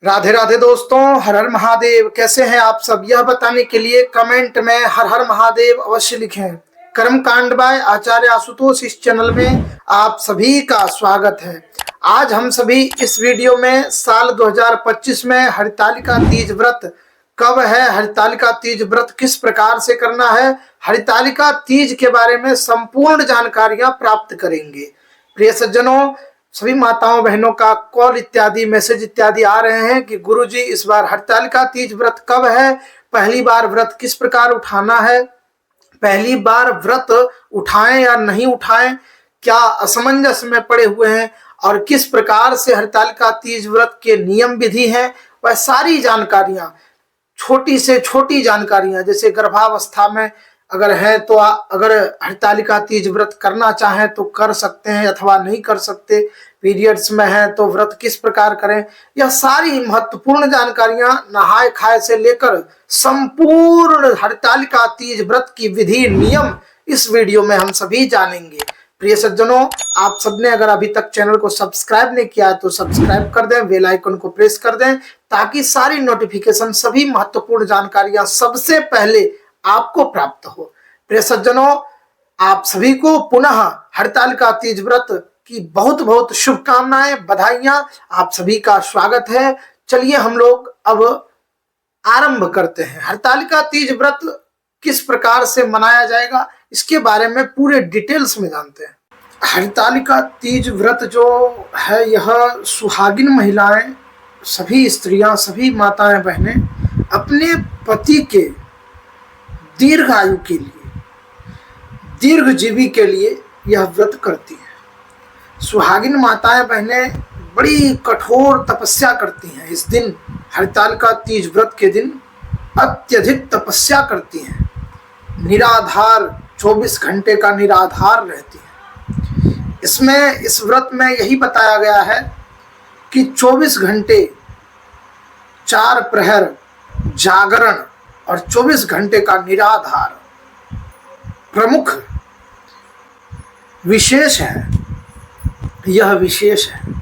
राधे राधे दोस्तों, हर हर महादेव। कैसे हैं आप सब? यह बताने के लिए कमेंट में हर हर महादेव अवश्य लिखें। कर्मकांड बाय आचार्य आशुतोष इस चैनल में आप सभी का स्वागत है। आज हम सभी इस वीडियो में साल 2025 में हरितालिका तीज व्रत कब है, हरितालिका तीज व्रत किस प्रकार से करना है, हरितालिका तीज के बारे में संपूर्ण जानकारियां प्राप्त करेंगे। प्रिय सज्जनों, सभी माताओं बहनों का कॉल इत्यादि मैसेज इत्यादि आ रहे हैं कि गुरुजी इस बार हरितालिका तीज व्रत कब है, पहली बार व्रत किस प्रकार उठाना है, पहली बार व्रत उठाएं या नहीं उठाएं, क्या असमंजस में पड़े हुए हैं और किस प्रकार से हरितालिका तीज व्रत के नियम विधि हैं, वह सारी जानकारियां, छोटी से छोटी जानकारियां, जैसे गर्भावस्था में अगर है तो अगर हरितालिका तीज व्रत करना चाहें तो कर सकते हैं अथवा नहीं कर सकते, पीरियड्स में है तो व्रत किस प्रकार करें, यह सारी महत्वपूर्ण जानकारियां नहाए खाए से लेकर संपूर्ण हरितालिका तीज व्रत की विधि नियम इस वीडियो में हम सभी जानेंगे। प्रिय सज्जनों, आप सबने अगर अभी तक चैनल को सब्सक्राइब नहीं किया है तो सब्सक्राइब कर दें, बेल आइकन को प्रेस कर दें ताकि सारी नोटिफिकेशन, सभी महत्वपूर्ण जानकारियां सबसे पहले आपको प्राप्त हो। प्रिय सज्जनों, आप सभी को पुनः हरितालिका तीज व्रत की बहुत बहुत शुभकामनाएं, बधाइयां, आप सभी का स्वागत है। चलिए हम लोग अब आरंभ करते हैं। हरितालिका तीज व्रत किस प्रकार से मनाया जाएगा इसके बारे में पूरे डिटेल्स में जानते हैं। हरितालिका तीज व्रत जो है, यह सुहागिन महिलाएं, सभी स्त्रियां, सभी माताएं बहनें अपने पति के दीर्घ आयु के लिए, दीर्घ जीवी के लिए यह व्रत करती है। सुहागिन माताएं बहनें बड़ी कठोर तपस्या करती हैं। इस दिन हरितालिका तीज व्रत के दिन अत्यधिक तपस्या करती हैं, निराधार 24 घंटे का निराधार रहती हैं। इसमें इस व्रत में यही बताया गया है कि 24 घंटे 4 प्रहर जागरण और 24 घंटे का निराधार प्रमुख विशेष है। यह विशेष है।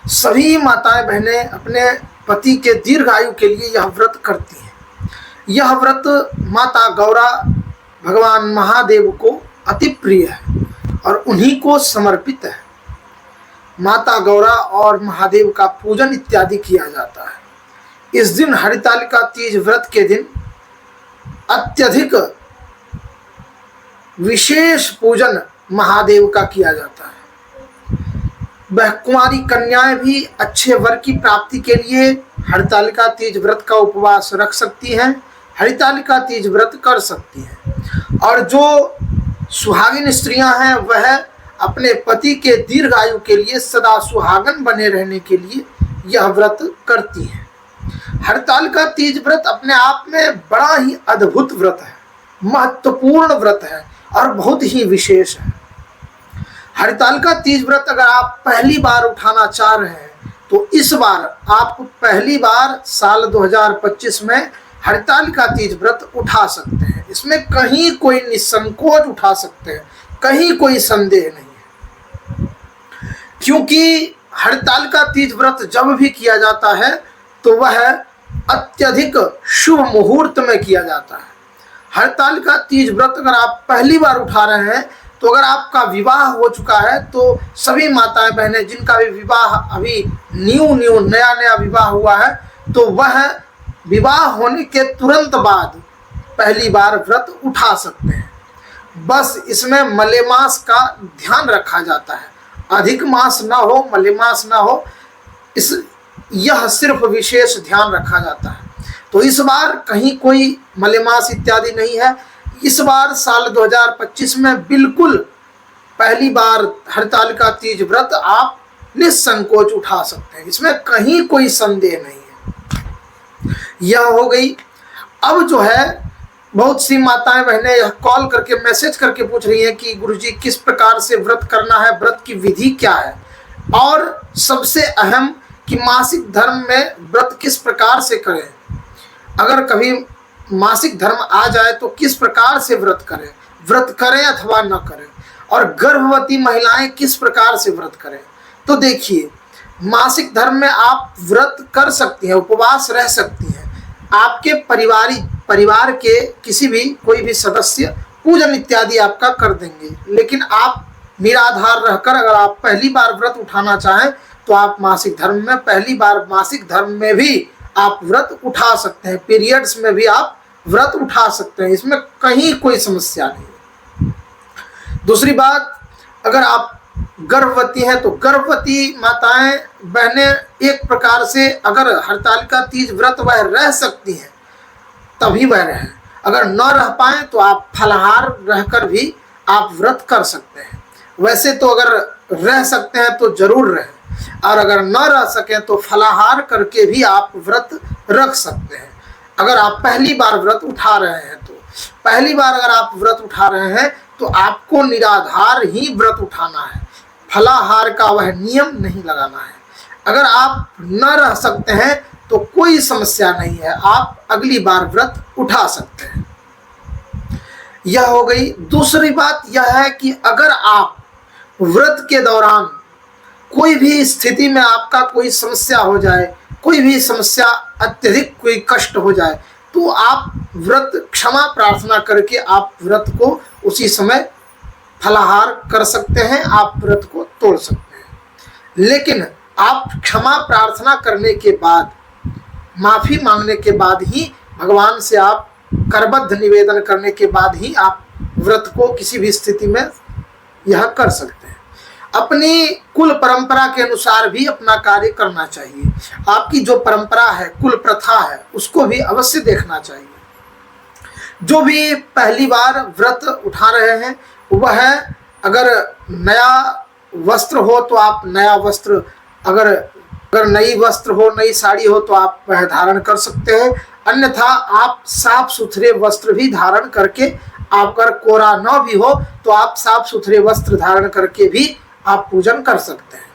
सभी माताएं बहनें अपने पति के दीर्घ आयु के लिए यह व्रत करती हैं। यह व्रत माता गौरा, भगवान महादेव को अति प्रिय है और उन्हीं को समर्पित है। माता गौरा और महादेव का पूजन इत्यादि किया जाता है। इस दिन हरितालिका तीज व्रत के दिन अत्यधिक विशेष पूजन महादेव का किया जाता है। वह कुमारी कन्याएं भी अच्छे वर की प्राप्ति के लिए हरितालिका तीज व्रत का उपवास रख सकती हैं, हरितालिका तीज व्रत कर सकती हैं। और जो सुहागिन स्त्रियां हैं वह अपने पति के दीर्घ आयु के लिए, सदा सुहागन बने रहने के लिए यह व्रत करती हैं। हरितालिका तीज व्रत अपने आप में बड़ा ही अद्भुत व्रत है, महत्वपूर्ण व्रत है और बहुत ही विशेष है। हरितालिका तीज व्रत अगर आप पहली बार उठाना चाह रहे हैं तो इस बार आप पहली बार साल 2025 में हरितालिका तीज व्रत उठा सकते हैं। इसमें कहीं कोई निसंकोच उठा सकते हैं, कहीं कोई संदेह नहीं है। क्योंकि हरितालिका तीज व्रत जब भी किया जाता है तो वह अत्यधिक शुभ मुहूर्त में किया जाता है। हरितालिका तीज व्रत अगर आप पहली बार उठा रहे हैं तो अगर आपका विवाह हो चुका है तो सभी माताएं बहनें जिनका भी विवाह अभी नया विवाह हुआ है तो वह विवाह होने के तुरंत बाद पहली बार व्रत उठा सकते हैं। बस इसमें मलेमास का ध्यान रखा जाता है, अधिक मास ना हो, मलेमास ना हो, यह सिर्फ विशेष ध्यान रखा जाता है। तो इस बार कहीं कोई मलेमास इत्यादि नहीं है। इस बार साल 2025 में बिल्कुल पहली बार हरितालिका तीज व्रत आप निसंकोच उठा सकते हैं, इसमें कहीं कोई संदेह नहीं है। यह हो गई। अब जो है, बहुत सी माताएं बहनें यह कॉल करके मैसेज करके पूछ रही हैं कि गुरुजी किस प्रकार से व्रत करना है, व्रत की विधि क्या है, और सबसे अहम कि मासिक धर्म में व्रत किस प्रकार से करें, अगर कभी मासिक धर्म आ जाए तो किस प्रकार से व्रत करें अथवा न करें, और गर्भवती महिलाएं किस प्रकार से व्रत करें। तो देखिए, मासिक धर्म में आप व्रत कर सकती हैं, उपवास रह सकती हैं। आपके परिवार के किसी भी कोई भी सदस्य पूजन इत्यादि आपका कर देंगे। लेकिन आप निराधार रहकर अगर आप पहली बार व्रत उठाना चाहें तो आप मासिक धर्म में पहली बार मासिक धर्म में भी आप व्रत उठा सकते हैं, पीरियड्स में भी आप व्रत उठा सकते हैं, इसमें कहीं कोई समस्या नहीं। दूसरी बात, अगर आप गर्भवती हैं तो गर्भवती माताएं बहनें एक प्रकार से अगर हरतालिका तीज व्रत वह रह सकती हैं तभी वह रहें। अगर न रह पाए तो आप फलाहार रहकर भी आप व्रत कर सकते हैं। वैसे तो अगर रह सकते हैं तो जरूर रहें, और अगर न रह सकें तो फलाहार करके भी आप व्रत रख सकते हैं। अगर आप पहली बार व्रत उठा रहे हैं तो पहली बार अगर आप व्रत उठा रहे हैं तो आपको निराधार ही व्रत उठाना है, फलाहार का वह नियम नहीं लगाना है। अगर आप न रह सकते हैं तो कोई समस्या नहीं है, आप अगली बार व्रत उठा सकते हैं। यह हो गई। दूसरी बात यह है कि अगर आप व्रत के दौरान कोई भी स्थिति में आपका कोई समस्या हो जाए, कोई भी समस्या अत्यधिक कोई कष्ट हो जाए, तो आप व्रत क्षमा प्रार्थना करके आप व्रत को उसी समय फलाहार कर सकते हैं, आप व्रत को तोड़ सकते हैं। लेकिन आप क्षमा प्रार्थना करने के बाद, माफ़ी मांगने के बाद ही, भगवान से आप करबद्ध निवेदन करने के बाद ही आप व्रत को किसी भी स्थिति में यह कर सकते हैं। अपनी कुल परंपरा के अनुसार भी अपना कार्य करना चाहिए। आपकी जो परंपरा है, कुल प्रथा है, उसको भी अवश्य देखना चाहिए। जो भी पहली बार व्रत उठा रहे हैं वह अगर नया वस्त्र हो तो आप नया वस्त्र, अगर नई वस्त्र हो, नई साड़ी हो तो आप वह धारण कर सकते हैं। अन्यथा आप साफ सुथरे वस्त्र भी धारण करके, आप अगर कोरा न भी हो तो आप साफ सुथरे वस्त्र धारण करके भी आप पूजन कर सकते हैं,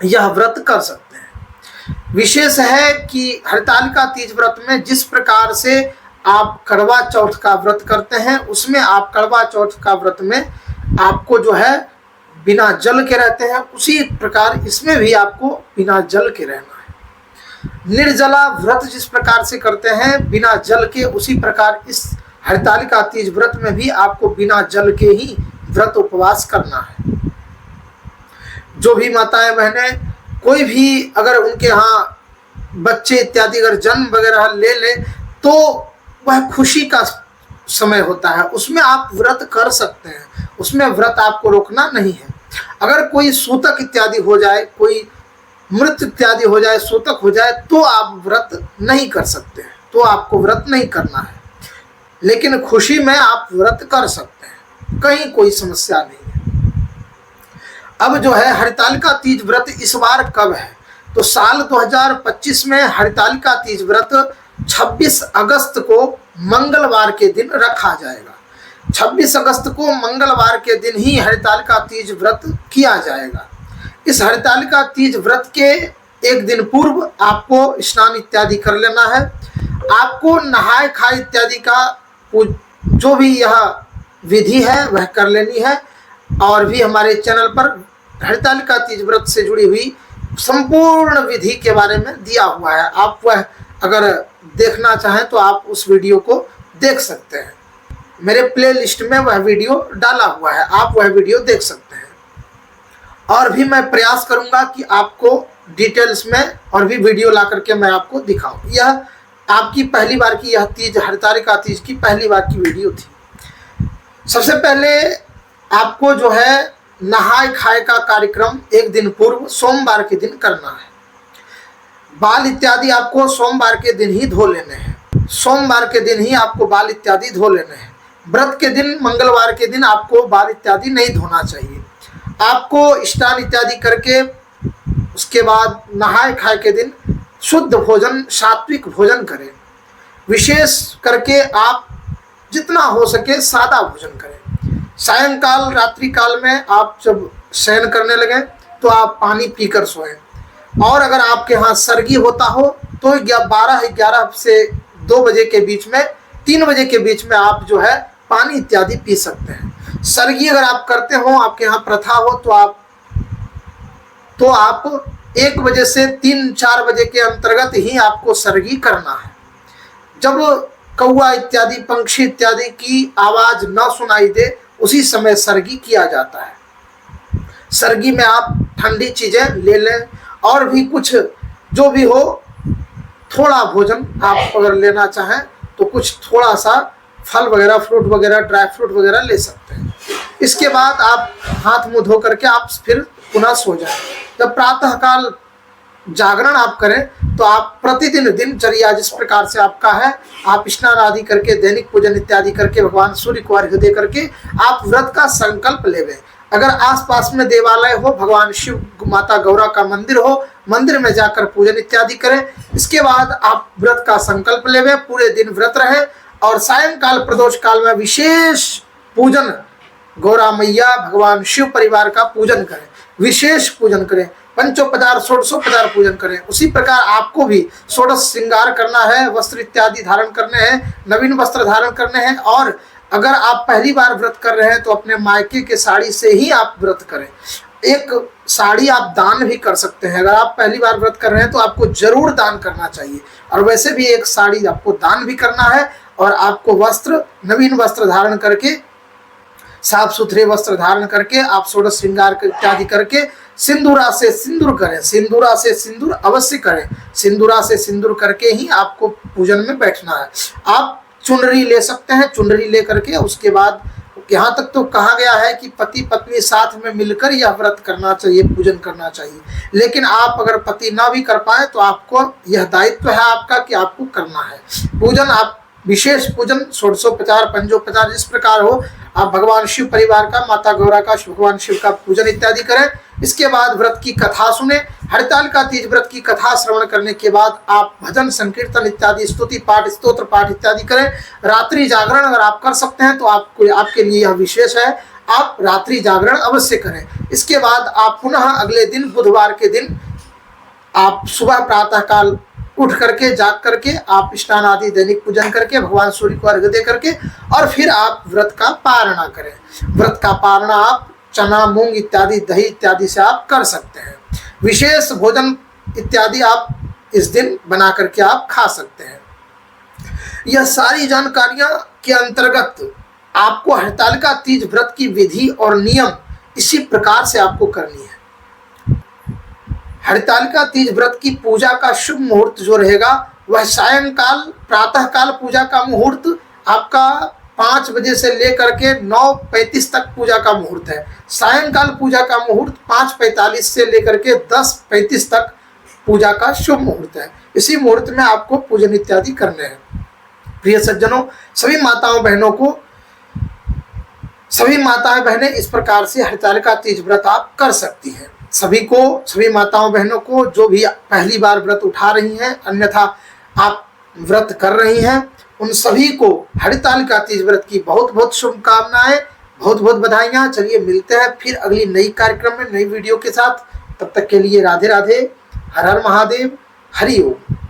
यह व्रत कर सकते हैं। विशेष है कि हरतालिका तीज व्रत में जिस प्रकार से आप करवा चौथ का व्रत करते हैं, उसमें आप करवा चौथ का व्रत में आपको जो है बिना जल के रहते हैं, उसी प्रकार इसमें भी आपको बिना जल के रहना है। निर्जला व्रत जिस प्रकार से करते हैं बिना जल के, उसी प्रकार इस हरतालिका तीज व्रत में भी आपको बिना जल के ही व्रत उपवास करना है। जो भी माताएं बहनें, कोई भी अगर उनके यहाँ बच्चे इत्यादि अगर जन्म वगैरह ले ले तो वह खुशी का समय होता है, उसमें आप व्रत कर सकते हैं, उसमें व्रत आपको रोकना नहीं है। अगर कोई सूतक इत्यादि हो जाए, कोई मृत इत्यादि हो जाए, सूतक हो जाए, तो आप व्रत नहीं कर सकते हैं, तो आपको व्रत नहीं करना है। लेकिन खुशी में आप व्रत कर सकते हैं, कहीं कोई समस्या नहीं है। अब जो है हरतालिका तीज व्रत इस बार कब है, तो साल 2025 में हरतालिका तीज व्रत 26 अगस्त को मंगलवार के दिन रखा जाएगा। 26 अगस्त को मंगलवार के दिन ही हरतालिका तीज व्रत किया जाएगा। इस हरतालिका तीज व्रत के एक दिन पूर्व आपको स्नान इत्यादि कर लेना है। आपको नहाय खाए इत्यादि का जो भी यह विधि है वह कर लेनी है। और भी हमारे चैनल पर हरतालिका तीज व्रत से जुड़ी हुई संपूर्ण विधि के बारे में दिया हुआ है, आप वह अगर देखना चाहें तो आप उस वीडियो को देख सकते हैं। मेरे प्ले लिस्ट में वह वीडियो डाला हुआ है, आप वह वीडियो देख सकते हैं। और भी मैं प्रयास करूंगा कि आपको डिटेल्स में और भी वीडियो ला करके मैं आपको दिखाऊं। यह आपकी पहली बार की, यह तीज हरतालिका तीज की पहली बार की वीडियो थी। सबसे पहले आपको जो है नहाय खाए का कार्यक्रम एक दिन पूर्व सोमवार के दिन करना है। बाल इत्यादि आपको सोमवार के दिन ही धो लेने हैं, सोमवार के दिन ही आपको बाल इत्यादि धो लेने हैं। व्रत के दिन मंगलवार के दिन आपको बाल इत्यादि नहीं धोना चाहिए। आपको स्नान इत्यादि करके उसके बाद नहाय खाए के दिन शुद्ध भोजन, सात्विक भोजन करें। विशेष करके आप जितना हो सके सादा भोजन करें। सायंकाल रात्रि काल में आप जब शयन करने लगे तो आप पानी पीकर सोएं। और अगर आपके यहाँ सर्गी होता हो तो 12-11 से 2 बजे के बीच में, 3 बजे के बीच में आप जो है पानी इत्यादि पी सकते हैं। सर्गी अगर आप करते हो, आपके यहाँ प्रथा हो, तो आप 1 बजे से 3-4 बजे के अंतर्गत ही आपको सरगी करना है। जब कौवा इत्यादि पक्षी इत्यादि की आवाज न सुनाई दे उसी समय सरगी किया जाता है। सरगी में आप ठंडी चीजें ले लें और भी कुछ जो भी हो, थोड़ा भोजन आप अगर लेना चाहें तो कुछ थोड़ा सा फल वगैरह, फ्रूट वगैरह, ड्राई फ्रूट वगैरह ले सकते हैं। इसके बाद आप हाथ मुंह धो करके आप फिर पुनः सो जाएं। जब प्रातः काल जागरण आप करें तो आप प्रतिदिन दिनचर्या जिस प्रकार से आपका है, आप स्नान आदि करके, दैनिक पूजन इत्यादि करके, भगवान सूर्य को अर्घ्य दे करके आप व्रत का संकल्प लेवें। अगर आसपास में देवालय हो, भगवान शिव माता गौरा का मंदिर हो, मंदिर में जाकर पूजन इत्यादि करें। इसके बाद आप व्रत का संकल्प लेवें, पूरे दिन व्रत रहें और सायंकाल प्रदोष काल में विशेष पूजन, गौरा मैया भगवान शिव परिवार का पूजन करें, विशेष पूजन करें, पंचोपचार षोडशोपचार पूजन करें। उसी प्रकार आपको भी षोडश श्रृंगार करना है, वस्त्र इत्यादि धारण करने हैं, नवीन वस्त्र धारण करने हैं। और अगर आप पहली बार व्रत कर रहे हैं तो अपने मायके के साड़ी से ही आप व्रत करें। एक साड़ी आप दान भी कर सकते हैं। अगर आप पहली बार व्रत कर रहे हैं तो आपको जरूर दान करना चाहिए, और वैसे भी एक साड़ी आपको दान भी करना है। और आपको वस्त्र, नवीन वस्त्र धारण करके, साफ सुथरे वस्त्र धारण करके आप षोडश श्रृंगार इत्यादि करके सिंदूरा से सिंदूर करें। सिंदूरा से सिंदूर अवश्य करें। सिंदूरा से सिंदूर करके ही आपको पूजन में बैठना है। आप चुनरी ले सकते हैं, चुनरी ले करके उसके बाद यहाँ तक तो कहा गया है कि पति पत्नी साथ में मिलकर यह व्रत करना चाहिए, पूजन करना चाहिए। लेकिन आप अगर पति ना भी कर पाए तो आपको यह दायित्व है आपका कि आपको करना है पूजन। आप विशेष पूजन, षोडशोपचार, पंचोपचार जिस प्रकार हो, आप भगवान शिव परिवार का, माता गौरा का, भगवान शिव का पूजन इत्यादि करें। इसके बाद व्रत की कथा सुने। हरितालिका तीज व्रत की कथा श्रवण करने के बाद आप भजन संकीर्तन इत्यादि, स्तुति पाठ, स्तोत्र पाठ इत्यादि करें। रात्रि जागरण अगर आप कर सकते हैं तो आपको, आपके लिए यह विशेष है, आप रात्रि जागरण अवश्य करें। इसके बाद आप पुनः अगले दिन बुधवार के दिन आप सुबह प्रातः काल उठ करके, जाग करके आप स्नान आदि दैनिक पूजन करके, भगवान सूर्य को अर्घ्य दे करके और फिर आप व्रत का पारणा करें। व्रत का पारणा आप चना, मूंग इत्यादि, दही इत्यादि से आप कर सकते हैं। विशेष भोजन इत्यादि आप इस दिन बना करके आप खा सकते हैं। यह सारी जानकारियां के अंतर्गत आपको हरितालिका तीज व्रत की विधि और नियम इसी प्रकार से आपको करनी है। हरितालिका तीज व्रत की पूजा का शुभ मुहूर्त जो रहेगा वह सायंकाल, प्रातः काल पूजा का मुहूर्त आपका 5 बजे से लेकर के 9:35 तक पूजा का मुहूर्त है। सायंकाल पूजा का मुहूर्त 5:45 से लेकर के 10:35 तक पूजा का शुभ मुहूर्त है। इसी मुहूर्त में आपको पूजन इत्यादि करने हैं। प्रिय सज्जनों, सभी माताओं बहनें इस प्रकार से हरितालिका तीज व्रत आप कर सकती हैं। सभी माताओं बहनों को जो भी पहली बार व्रत उठा रही हैं, अन्यथा आप व्रत कर रही हैं, उन सभी को हरितालिका तीज व्रत की बहुत बहुत शुभकामनाएं, बहुत बहुत बधाइयाँ। चलिए मिलते हैं फिर अगली नई कार्यक्रम में, नई वीडियो के साथ। तब तक के लिए राधे राधे, हर हर महादेव, हरि ओम।